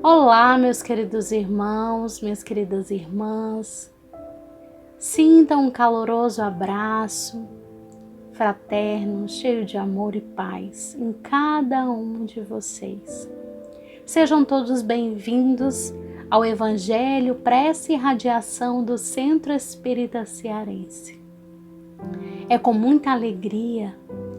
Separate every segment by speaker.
Speaker 1: Olá, meus queridos irmãos, minhas queridas irmãs. Sintam um caloroso abraço fraterno, cheio de amor e paz em cada um de vocês. Sejam todos bem-vindos ao Evangelho, Prece e Radiação do Centro Espírita Cearense. É com muita alegria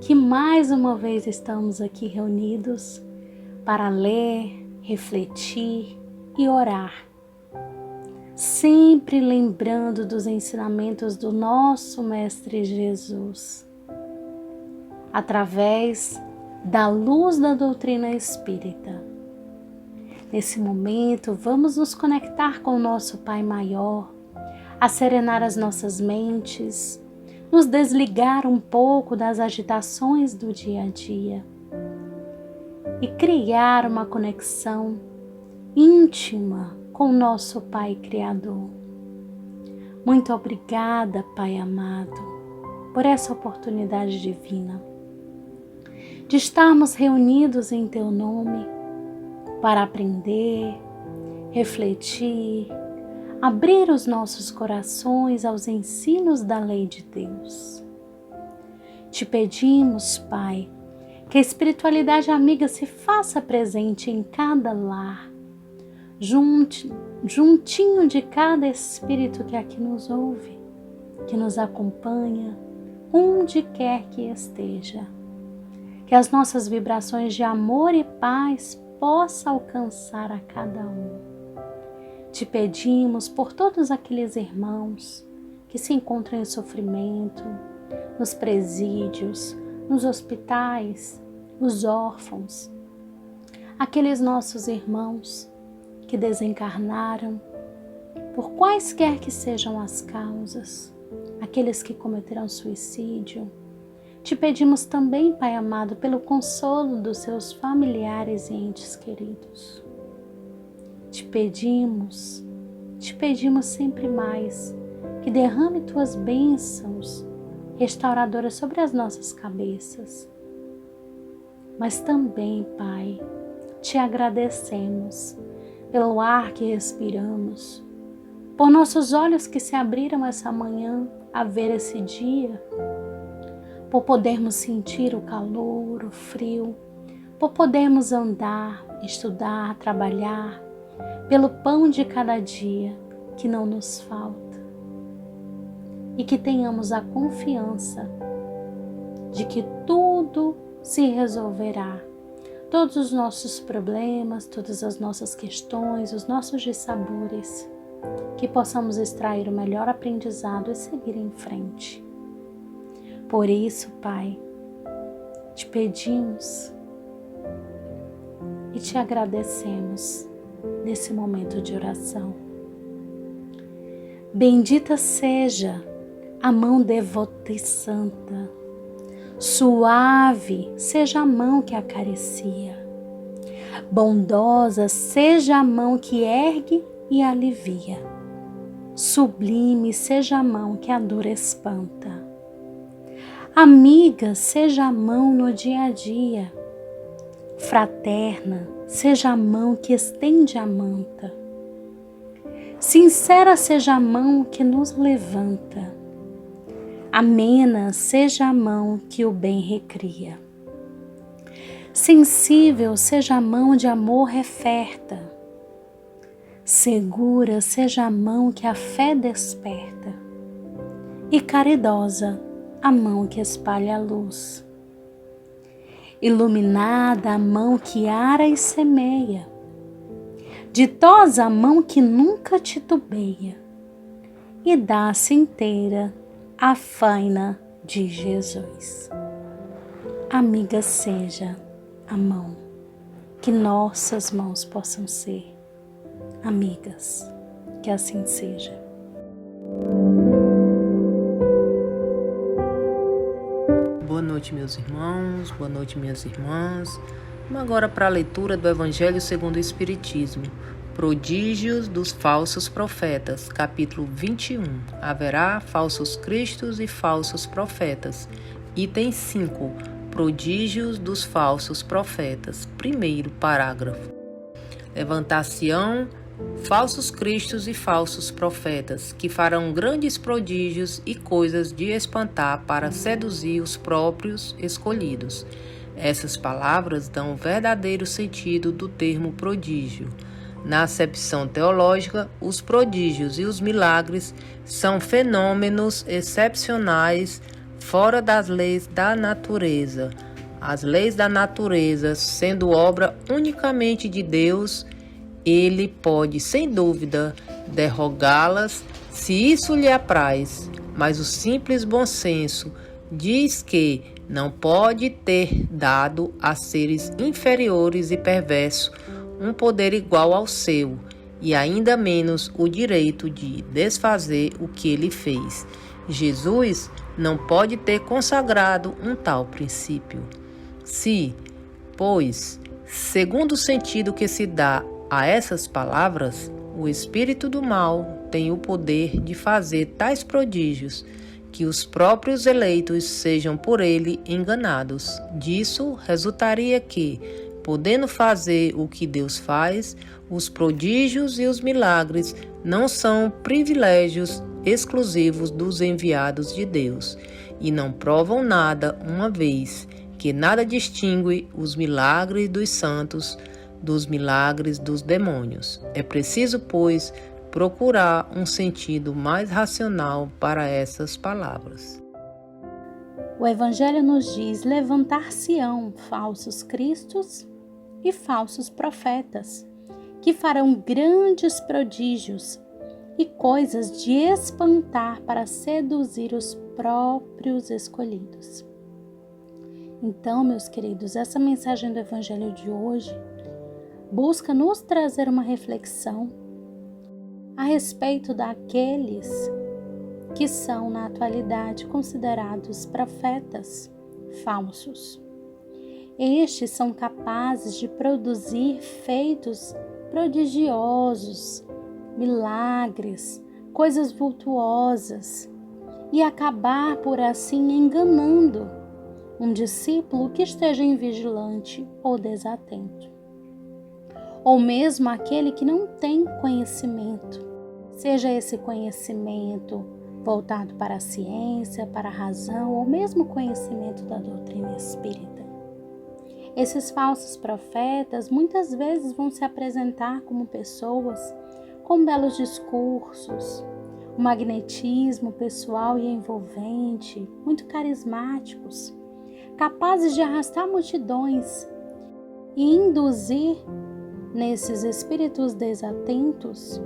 Speaker 1: que mais uma vez estamos aqui reunidos para ler, refletir e orar, sempre lembrando dos ensinamentos do nosso Mestre Jesus, através da luz da doutrina espírita. Nesse momento, vamos nos conectar com o nosso Pai Maior, acerenar as nossas mentes, nos desligar um pouco das agitações do dia a dia e criar uma conexão íntima com o nosso Pai Criador. Muito obrigada, Pai amado, por essa oportunidade divina de estarmos reunidos em Teu nome para aprender, refletir, abrir os nossos corações aos ensinos da lei de Deus. Te pedimos, Pai, que a espiritualidade amiga se faça presente em cada lar, juntinho de cada espírito que aqui nos ouve, que nos acompanha, onde quer que esteja. Que as nossas vibrações de amor e paz possam alcançar a cada um. Te pedimos por todos aqueles irmãos que se encontram em sofrimento, nos presídios, nos hospitais, os órfãos, aqueles nossos irmãos que desencarnaram, por quaisquer que sejam as causas, aqueles que cometeram suicídio. Te pedimos também, Pai amado, pelo consolo dos seus familiares e entes queridos. Te pedimos sempre mais que derrame Tuas bênçãos restauradoras sobre as nossas cabeças. Mas também, Pai, Te agradecemos pelo ar que respiramos, por nossos olhos que se abriram essa manhã a ver esse dia, por podermos sentir o calor, o frio, por podermos andar, estudar, trabalhar, pelo pão de cada dia que não nos falta. E que tenhamos a confiança de que tudo se resolverá. Todos os nossos problemas, todas as nossas questões, os nossos dissabores, que possamos extrair o melhor aprendizado e seguir em frente. Por isso, Pai, Te pedimos e Te agradecemos nesse momento de oração. Bendita seja a mão devota e santa, suave seja a mão que acaricia, bondosa seja a mão que ergue e alivia, sublime seja a mão que a dor espanta, amiga seja a mão no dia a dia, fraterna seja a mão que estende a manta, sincera seja a mão que nos levanta, amena seja a mão que o bem recria, sensível seja a mão de amor referta, segura seja a mão que a fé desperta, e caridosa a mão que espalha a luz, iluminada a mão que ara e semeia, ditosa a mão que nunca titubeia, e dá-se inteira a faina de Jesus. Amiga seja a mão, que nossas mãos possam ser amigas, que assim seja.
Speaker 2: Boa noite, meus irmãos, boa noite, minhas irmãs. Vamos agora para a leitura do Evangelho segundo o Espiritismo. Prodígios dos falsos profetas, capítulo 21. Haverá falsos cristos e falsos profetas. Item 5. Prodígios dos falsos profetas. Primeiro parágrafo. levantar-se-ão falsos cristos e falsos profetas, que farão grandes prodígios e coisas de espantar para seduzir os próprios escolhidos. Essas palavras dão o verdadeiro sentido do termo prodígio. Na acepção teológica, os prodígios e os milagres são fenômenos excepcionais fora das leis da natureza. As leis da natureza, sendo obra unicamente de Deus, Ele pode, sem dúvida, derrogá-las se isso lhe apraz, mas o simples bom senso diz que não pode ter dado a seres inferiores e perversos um poder igual ao seu, e ainda menos o direito de desfazer o que ele fez. Jesus não pode ter consagrado um tal princípio. Se, pois, segundo o sentido que se dá a essas palavras, o espírito do mal tem o poder de fazer tais prodígios, que os próprios eleitos sejam por ele enganados. Disso resultaria que, podendo fazer o que Deus faz, os prodígios e os milagres não são privilégios exclusivos dos enviados de Deus, e não provam nada, uma vez que nada distingue os milagres dos santos dos milagres dos demônios. É preciso, pois, procurar um sentido mais racional para essas palavras.
Speaker 1: O Evangelho nos diz: levantar-se-ão falsos cristos e falsos profetas, que farão grandes prodígios e coisas de espantar para seduzir os próprios escolhidos. Então, meus queridos, essa mensagem do Evangelho de hoje busca nos trazer uma reflexão a respeito daqueles que são, na atualidade, considerados profetas falsos. Estes são capazes de produzir feitos prodigiosos, milagres, coisas vultuosas e acabar por assim enganando um discípulo que esteja invigilante ou desatento, ou mesmo aquele que não tem conhecimento, seja esse conhecimento voltado para a ciência, para a razão, ou mesmo conhecimento da doutrina espírita. Esses falsos profetas muitas vezes vão se apresentar como pessoas com belos discursos, um magnetismo pessoal e envolvente, muito carismáticos, capazes de arrastar multidões e induzir nesses espíritos desatentos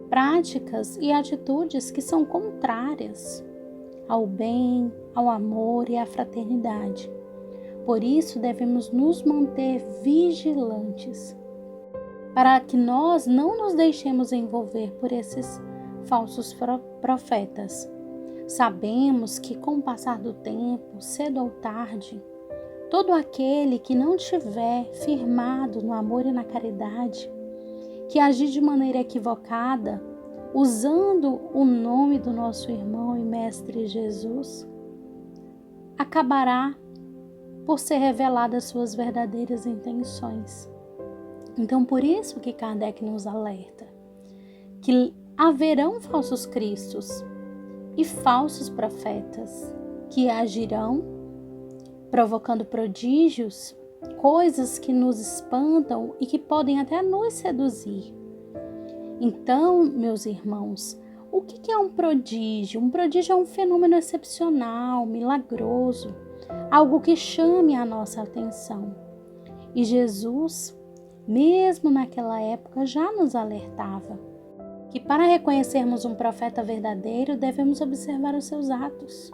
Speaker 1: práticas e atitudes que são contrárias ao bem, ao amor e à fraternidade. Por isso devemos nos manter vigilantes, para que nós não nos deixemos envolver por esses falsos profetas. Sabemos que com o passar do tempo, cedo ou tarde, todo aquele que não tiver firmado no amor e na caridade, que agir de maneira equivocada, usando o nome do nosso irmão e mestre Jesus, acabará por ser reveladas suas verdadeiras intenções. Então, por isso que Kardec nos alerta que haverão falsos cristos e falsos profetas que agirão provocando prodígios, coisas que nos espantam e que podem até nos seduzir. Então, meus irmãos, o que é um prodígio? Um prodígio é um fenômeno excepcional, milagroso, algo que chame a nossa atenção. E Jesus, mesmo naquela época, já nos alertava que para reconhecermos um profeta verdadeiro, devemos observar os seus atos,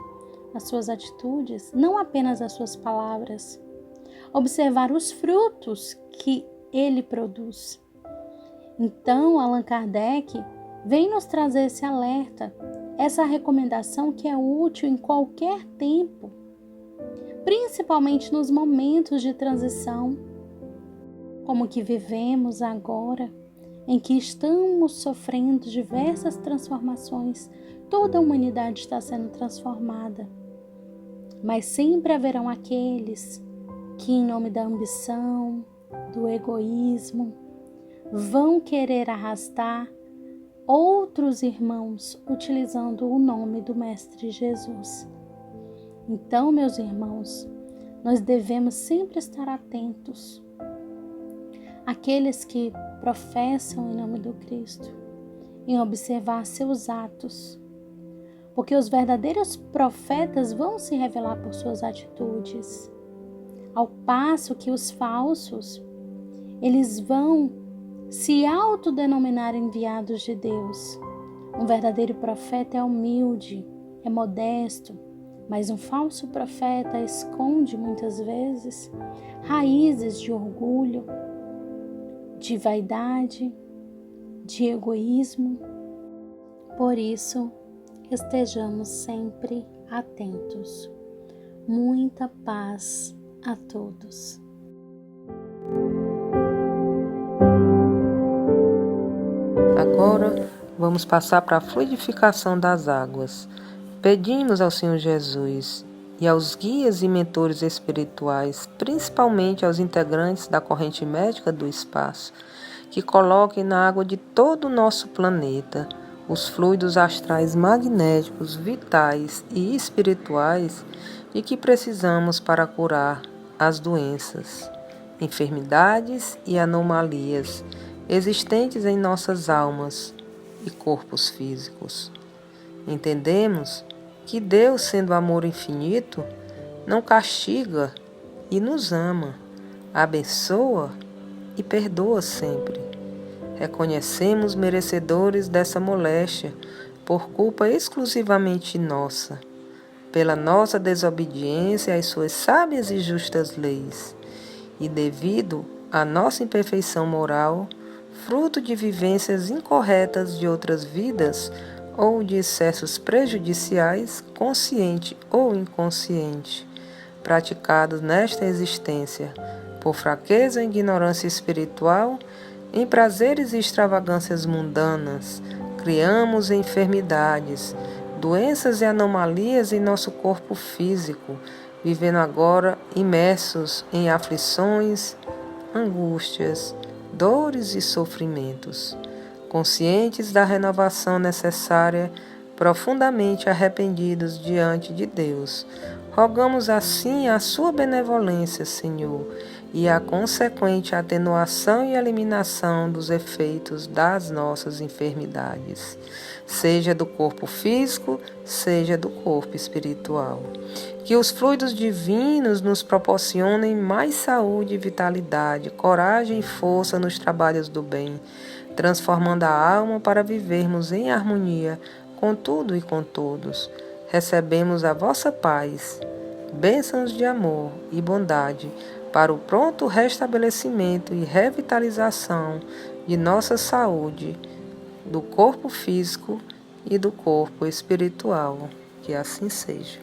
Speaker 1: as suas atitudes, não apenas as suas palavras. Observar os frutos que ele produz. Então, Allan Kardec vem nos trazer esse alerta, essa recomendação que é útil em qualquer tempo, principalmente nos momentos de transição, como que vivemos agora, em que estamos sofrendo diversas transformações. Toda a humanidade está sendo transformada, mas sempre haverão aqueles que, em nome da ambição, do egoísmo, vão querer arrastar outros irmãos utilizando o nome do Mestre Jesus. Então, meus irmãos, nós devemos sempre estar atentos àqueles que professam em nome do Cristo, em observar seus atos, porque os verdadeiros profetas vão se revelar por suas atitudes, ao passo que os falsos, eles vão se autodenominar enviados de Deus. Um verdadeiro profeta é humilde, é modesto, mas um falso profeta esconde muitas vezes raízes de orgulho, de vaidade, de egoísmo. Por isso, estejamos sempre atentos. Muita paz a todos.
Speaker 2: Agora vamos passar para a fluidificação das águas. Pedimos ao Senhor Jesus e aos guias e mentores espirituais, principalmente aos integrantes da corrente médica do espaço, que coloquem na água de todo o nosso planeta os fluidos astrais magnéticos, vitais e espirituais de que precisamos para curar as doenças, enfermidades e anomalias existentes em nossas almas e corpos físicos. Entendemos que Deus, sendo amor infinito, não castiga e nos ama, abençoa e perdoa sempre. Reconhecemos merecedores dessa moléstia por culpa exclusivamente nossa, pela nossa desobediência às suas sábias e justas leis, e devido à nossa imperfeição moral, fruto de vivências incorretas de outras vidas ou de excessos prejudiciais, consciente ou inconsciente, praticados nesta existência, por fraqueza e ignorância espiritual, em prazeres e extravagâncias mundanas, criamos enfermidades, doenças e anomalias em nosso corpo físico, vivendo agora imersos em aflições, angústias, dores e sofrimentos. Conscientes da renovação necessária, profundamente arrependidos diante de Deus, rogamos assim a sua benevolência, Senhor, e a consequente atenuação e eliminação dos efeitos das nossas enfermidades, seja do corpo físico, seja do corpo espiritual. Que os fluidos divinos nos proporcionem mais saúde e vitalidade, coragem e força nos trabalhos do bem, transformando a alma para vivermos em harmonia com tudo e com todos. Recebemos a vossa paz, bênçãos de amor e bondade para o pronto restabelecimento e revitalização de nossa saúde, do corpo físico e do corpo espiritual. Que assim seja.